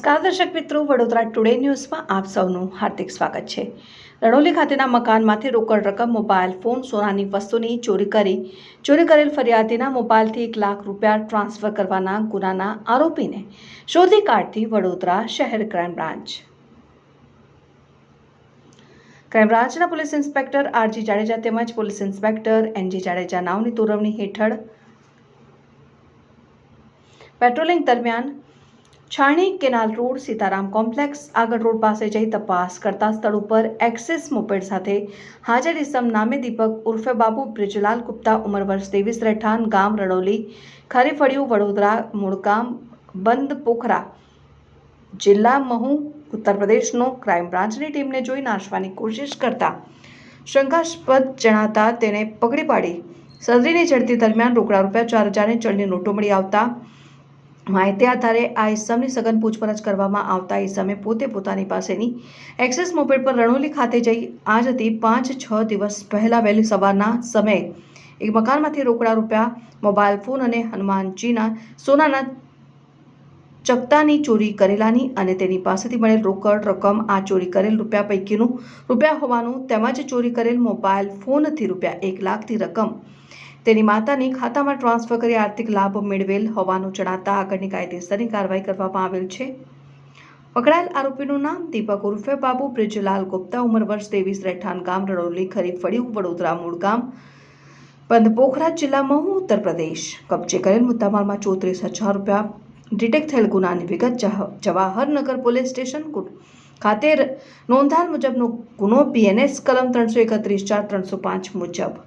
નમસ્કાર દર્શક મિત્રો, વડોદરા ટુડે ન્યૂઝમાં આપ સૌનું હાર્દિક સ્વાગત છે। રણોલી ખાતેના મકાનમાંથી રોકડ રકમ, મોબાઈલ ફોન, સોનાની વસ્તુની ચોરી કરેલ ફરિયાદીના મોબાઈલથી 1 લાખ રૂપિયા ટ્રાન્સફર કરવાના ગુનાના આરોપીને શોધી કાઢતી વડોદરા શહેર ક્રાઇમ બ્રાન્ચના પોલીસ ઇન્સ્પેક્ટર આરજી જાડેજા તેમજ પોલીસ ઇન્સ્પેક્ટર એનજી જાડેજા નાઓની તોરવણી હેઠળ પેટ્રોલિંગ દરમિયાન છાણી કેનાલ રોડ, સીતારામ કોમ્પ્લેક્સ આગળ રોડ પાસે જઈ તપાસ કરતા સ્થળ ઉપર એક્સિસ મોપેડ સાથે હાજર ઇસમ નામે દીપક ઉર્ફે બાબુ બ્રિજરાલ ગુપ્તા, ઉંમર વર્ષ 23, રહેઠાણ ગામ રણોલી, ખરીફળિયું, વડોદરા, મૂળ ગામ બંદપોખરા, જિલ્લા મહુ, ઉત્તર પ્રદેશનો ક્રાઇમ બ્રાન્ચની ટીમને જોઈ નાશવાની કોશિશ કરતા શંકાસ્પદ જણાતા તેને પકડી પાડી સદરીની ઝડપી દરમિયાન રોકડા રૂપિયા 4,000ની ચલણી નોટો મળી આવતા માહિતી આધારે આ ઇસમની સઘન પૂછપરછ કરવામાં આવતા ઇસમે પોતાની પાસેની એક્સિસ મોપેડ પર રણોલી ખાતે જઈ આજથી 5-6 દિવસ પહેલા વહેલી સવારના સમયે એક મકાનમાંથી રોકડા રૂપિયા, મોબાઈલ ફોન અને હનુમાનજીના સોનાના ચકતાની ચોરી કરેલાની અને તેની પાસેથી મળેલ રોકડ રકમ આ ચોરી કરેલ રૂપિયા પૈકીનું રૂપિયા હોવાનું તેમજ ચોરી કરેલ મોબાઈલ ફોનથી રૂપિયા 1 લાખની રકમ તેની માતાની ખાતામાં ટ્રાન્સફર કરી આર્થિક લાભ મેળવેલ હોવાનું જણાતા આગળની કાયદેસરની કાર્યવાહી કરવામાં આવેલ છે। પકડાયેલ આરોપીનું નામ દીપક ઉર્ફે બાબુ બ્રિજરાલ ગુપ્તા, ઉંમર વર્ષ 23, રહેઠાણ ગામ રણોલી, ખરીફળિયું, વડોદરા, મૂળ ગામ બંદપોખરા, જિલ્લા મહુ, ઉત્તર પ્રદેશ। કબજે કરેલ મુદ્દામાલમાં 34,000 રૂપિયા, ડિટેક્ટ થયેલ ગુનાની વિગત જવાહરનગર પોલીસ સ્ટેશન ખાતે નોંધાયેલ મુજબનો ગુનો BNS કલમ 331(4) 305 મુજબ